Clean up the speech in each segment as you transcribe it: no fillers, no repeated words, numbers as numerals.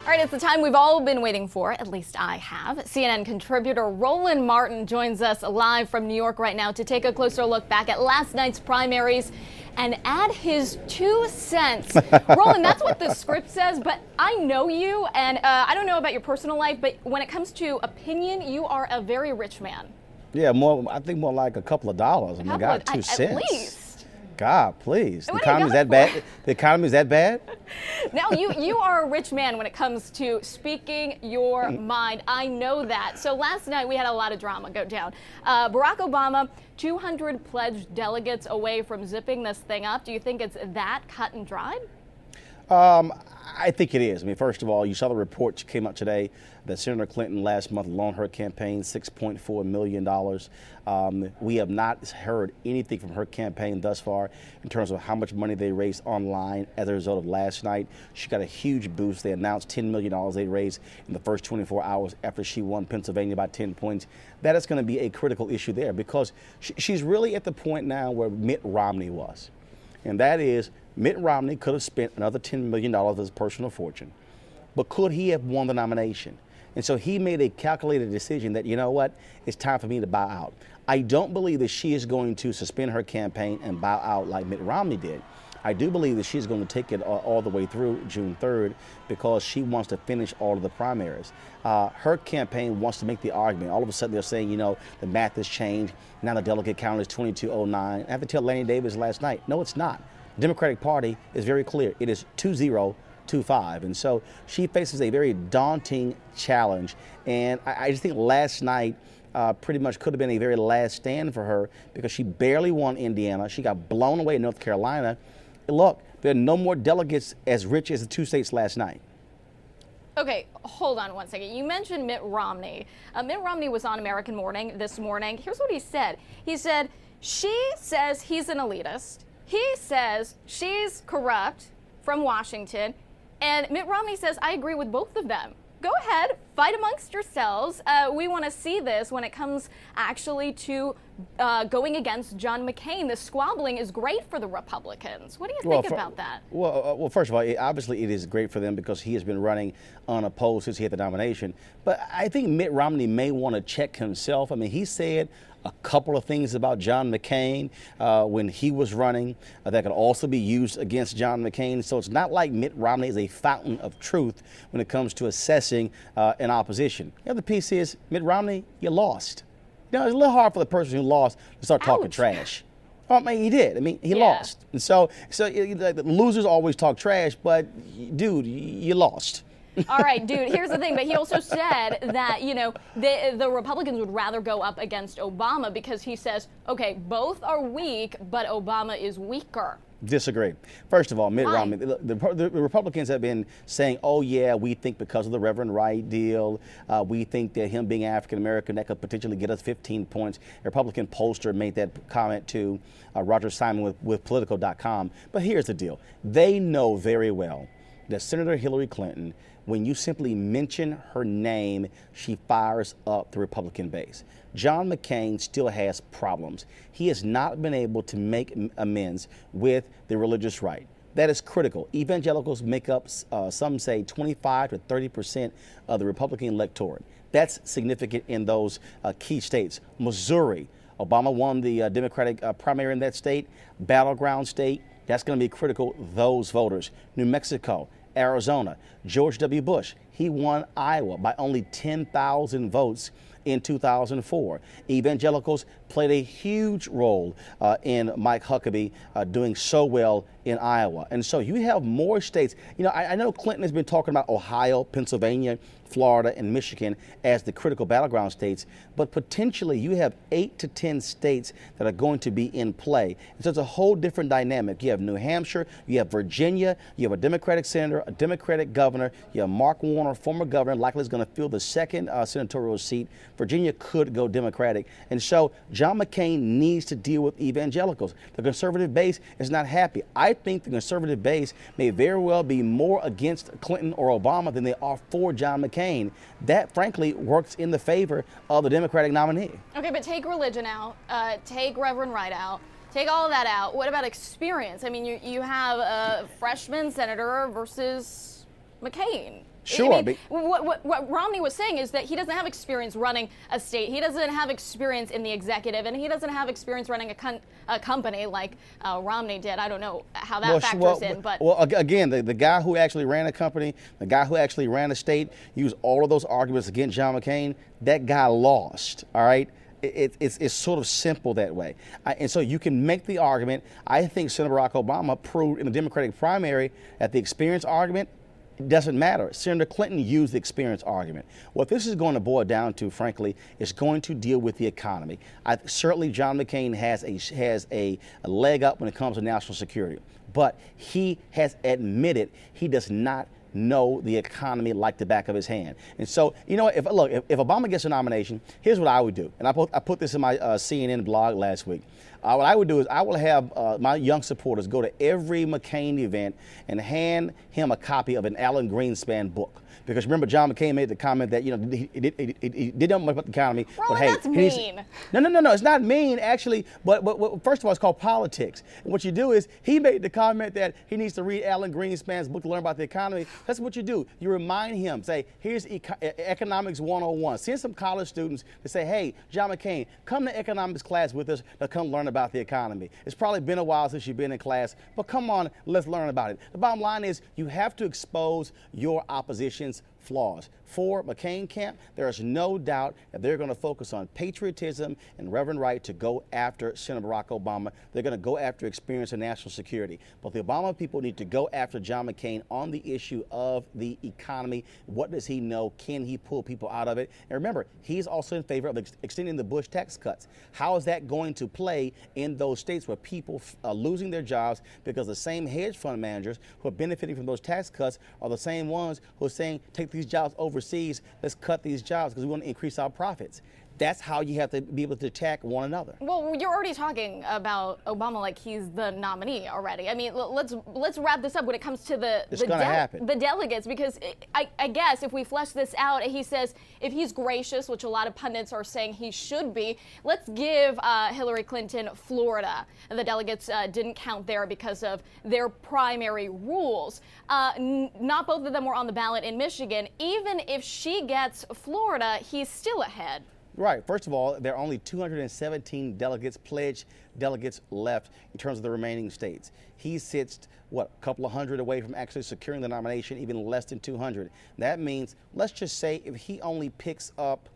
All right, it's the time we've all been waiting for, at least I have. CNN contributor Roland Martin joins us live from New York right now to take a closer look back at last night's primaries and add his 2 cents. Roland, that's what the script says, but I know you, and I don't know about your personal life, but when it comes to opinion, you are a very rich man. Yeah, I think more like a couple of dollars. I mean, God, 2 cents. At least. God, please. The economy's that bad? The economy's that bad? Now, you are a rich man when it comes to speaking your mind. I know that. So last night we had a lot of drama go down. Barack Obama, 200 pledged delegates away from zipping this thing up. Do you think it's that cut and dried? I think it is. I mean, first of all, you saw the report came out today that Senator Clinton last month loaned her campaign $6.4 million. We have not heard anything from her campaign thus far in terms of how much money they raised online as a result of last night. She got a huge boost. They announced $10 million they raised in the first 24 hours after she won Pennsylvania by 10 points. That is going to be a critical issue there because she's really at the point now where Mitt Romney was. And that is, Mitt Romney could have spent another $10 million of his personal fortune, but could he have won the nomination? And so he made a calculated decision that, you know what, it's time for me to bow out. I don't believe that she is going to suspend her campaign and bow out like Mitt Romney did. I do believe that she's going to take it all the way through June 3rd because she wants to finish all of the primaries. Her campaign wants to make the argument. All of a sudden they're saying, you know, the math has changed. Now the delegate count is 2209. I have to tell Lanny Davis last night, no, it's not. The Democratic Party is very clear. It is 2025. And so she faces a very daunting challenge. And I just think last night pretty much could have been a very last stand for her because she barely won Indiana. She got blown away in North Carolina. Look, there are no more delegates as rich as the 2 states last night. Okay, hold on one second. You mentioned Mitt Romney. Mitt Romney was on American Morning this morning. Here's what he said. He said, she says he's an elitist. He says she's corrupt from Washington. And Mitt Romney says, I agree with both of them. Go ahead, fight amongst yourselves. We want to see this when it comes actually to going against John McCain. The squabbling is great for the Republicans. What do you think about that? Well, first of all, obviously it is great for them because he has been running unopposed since he had the nomination. But I think Mitt Romney may want to check himself. I mean, he said a couple of things about John McCain when he was running that could also be used against John McCain. So it's not like Mitt Romney is a fountain of truth when it comes to assessing an opposition. The other piece is, Mitt Romney, you lost. You know, it's a little hard for the person who lost to start talking trash. I mean, he did. I mean, he lost. And so losers always talk trash, but dude, you lost. All right, dude, here's the thing. But he also said that, you know, the Republicans would rather go up against Obama because he says, okay, both are weak, but Obama is weaker. Disagree. First of all, Mitt Romney, the Republicans have been saying, oh, yeah, we think because of the Reverend Wright deal, we think that him being African-American, that could potentially get us 15 points. A Republican pollster made that comment to Roger Simon with Politico.com. But here's the deal. They know very well that Senator Hillary Clinton, when you simply mention her name, she fires up the Republican base. John McCain still has problems. He has not been able to make amends with the religious right. That is critical. Evangelicals make up, some say, 25 to 30% of the Republican electorate. That's significant in those key states. Missouri, Obama won the Democratic primary in that state, battleground state. That's going to be critical, those voters. New Mexico, Arizona, George W. Bush, he won Iowa by only 10,000 votes in 2004. Evangelicals played a huge role in Mike Huckabee doing so well in Iowa. And so you have more states. You know, I know Clinton has been talking about Ohio, Pennsylvania, Florida, and Michigan as the critical battleground states, but potentially you have 8 to 10 states that are going to be in play. And so it's a whole different dynamic. You have New Hampshire, you have Virginia, you have a Democratic senator, a Democratic governor, you have Mark Warner, former governor, likely is going to fill the second senatorial seat. Virginia could go Democratic. And so John McCain needs to deal with evangelicals. The conservative base is not happy. I think the conservative base may very well be more against Clinton or Obama than they are for John McCain. That, frankly, works in the favor of the Democratic nominee. Okay, but take religion out, take Reverend Wright out, take all of that out. What about experience? I mean, you have a freshman senator versus McCain. Sure. I mean, what Romney was saying is that he doesn't have experience running a state. He doesn't have experience in the executive, and he doesn't have experience running a company like Romney did. I don't know how that factors in. But again, the guy who actually ran a company, the guy who actually ran a state, used all of those arguments against John McCain. That guy lost. All right. It's sort of simple that way. And so you can make the argument. I think Senator Barack Obama proved in the Democratic primary that the experience argument doesn't matter. Senator Clinton used the experience argument. What this is going to boil down to, frankly, is going to deal with the economy. Certainly, John McCain has a leg up when it comes to national security, but he has admitted he does not know the economy like the back of his hand. And so, you know, if Obama gets a nomination, here's what I would do. And I put this in my CNN blog last week. What I would do is I will have my young supporters go to every McCain event and hand him a copy of an Alan Greenspan book. Because remember, John McCain made the comment that, you know, he didn't know much about the economy. Roland, but hey, that's mean. No, it's not mean, actually. But first of all, it's called politics. And what you do is he made the comment that he needs to read Alan Greenspan's book to learn about the economy. That's what you do. You remind him, say, here's Economics 101. Send some college students to say, hey, John McCain, come to economics class with us to come learn about the economy. It's probably been a while since you've been in class, but come on, let's learn about it. The bottom line is you have to expose your opposition's flaws. For McCain camp, there is no doubt that they're going to focus on patriotism and reverend right to go after Senator Barack Obama. They're going to go after experience in national security. But the Obama people need to go after John McCain on the issue of the economy. What does he know? Can he pull people out of it? And remember, he's also in favor of extending the Bush tax cuts. How is that going to play in those states where people are losing their jobs because the same hedge fund managers who are benefiting from those tax cuts are the same ones who are saying, take these jobs overseas, let's cut these jobs because we want to increase our profits. That's how you have to be able to attack one another. Well, you're already talking about Obama like he's the nominee already. I mean, let's wrap this up when it comes to the delegates, because I guess if we flesh this out, he says if he's gracious, which a lot of pundits are saying he should be, let's give Hillary Clinton Florida. The delegates didn't count there because of their primary rules. Not both of them were on the ballot in Michigan. Even if she gets Florida, he's still ahead. Right. First of all, there are only 217 pledged delegates left in terms of the remaining states. He sits, a couple of hundred away from actually securing the nomination, even less than 200. That means, let's just say if he only picks up,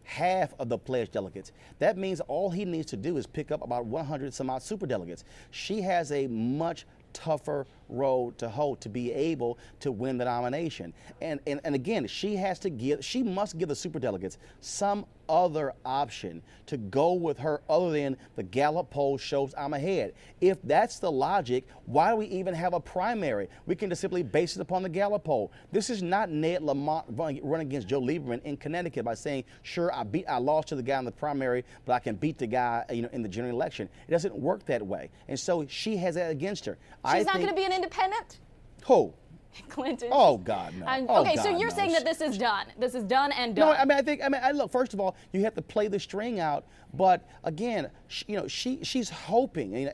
half of the pledged delegates, that means all he needs to do is pick up about 100 some odd superdelegates. She has a much tougher road to hoe to be able to win the nomination. And again, she must give the superdelegates some other option to go with her other than the Gallup poll shows I'm ahead. If that's the logic, why do we even have a primary? We can just simply base it upon the Gallup poll. This is not Ned Lamont running against Joe Lieberman in Connecticut by saying, sure, I lost to the guy in the primary, but I can beat the guy, in the general election. It doesn't work that way. And so she has that against her. She's not going to be an independent? Who? Clinton. Oh God, no. Okay, so you're saying that this is done. This is done and done. No, look. First of all, you have to play the string out. But again, she's hoping.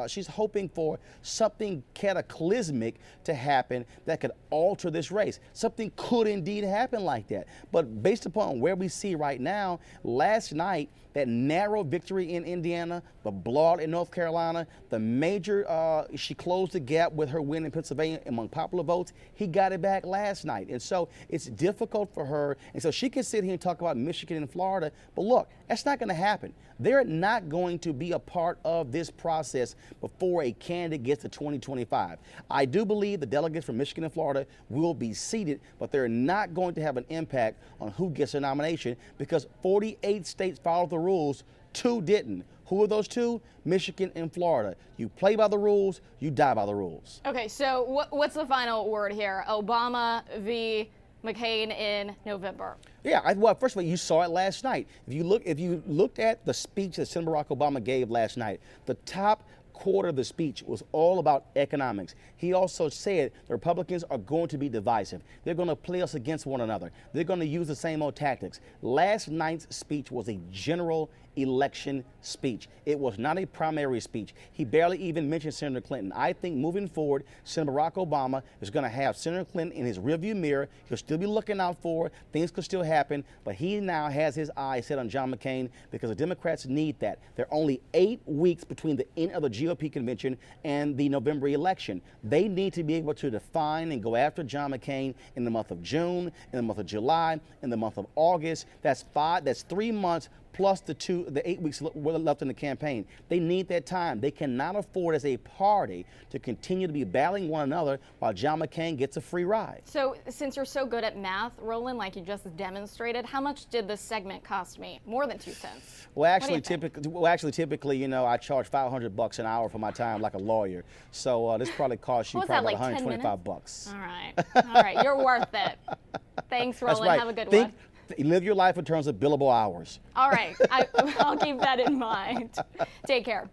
She's hoping for something cataclysmic to happen that could alter this race. Something could indeed happen like that. But based upon where we see right now, last night, that narrow victory in Indiana, the blowout in North Carolina, the major, she closed the gap with her win in Pennsylvania among popular votes. He got it back last night. And so it's difficult for her. And so she can sit here and talk about Michigan and Florida. But look, that's not going to happen. They're not going to be a part of this process before a candidate gets to 2025. I do believe the delegates from Michigan and Florida will be seated, but they're not going to have an impact on who gets a nomination because 48 states followed the rules, 2 didn't. Who are those 2? Michigan and Florida. You play by the rules, you die by the rules. Okay, so what's the final word here? Obama v. McCain in November. Yeah, well, first of all, you saw it last night. If you looked at the speech that Senator Barack Obama gave last night, the top quarter of the speech was all about economics. He also said the Republicans are going to be divisive. They're going to play us against one another. They're going to use the same old tactics. Last night's speech was a general election speech. It was not a primary speech. He barely even mentioned Senator Clinton. I think moving forward, Senator Barack Obama is going to have Senator Clinton in his rearview mirror. He'll still be looking out for it. Things could still happen, but he now has his eyes set on John McCain because the Democrats need that. There are only 8 weeks between the end of the GOP convention and the November election. They need to be able to define and go after John McCain in the month of June, in the month of July, in the month of August. That's 3 months plus the 8 weeks left in the campaign. They need that time. They cannot afford as a party to continue to be battling one another while John McCain gets a free ride. So since you're so good at math, Roland, like you just demonstrated, how much did this segment cost me? More than 2 cents. Well, actually, typically, you know, I charge $500 an hour for my time like a lawyer. So this probably costs you probably like $125. All right. All right. You're worth it. Thanks, Roland. That's right. Have a good one. Live your life in terms of billable hours. All right. I'll keep that in mind. Take care.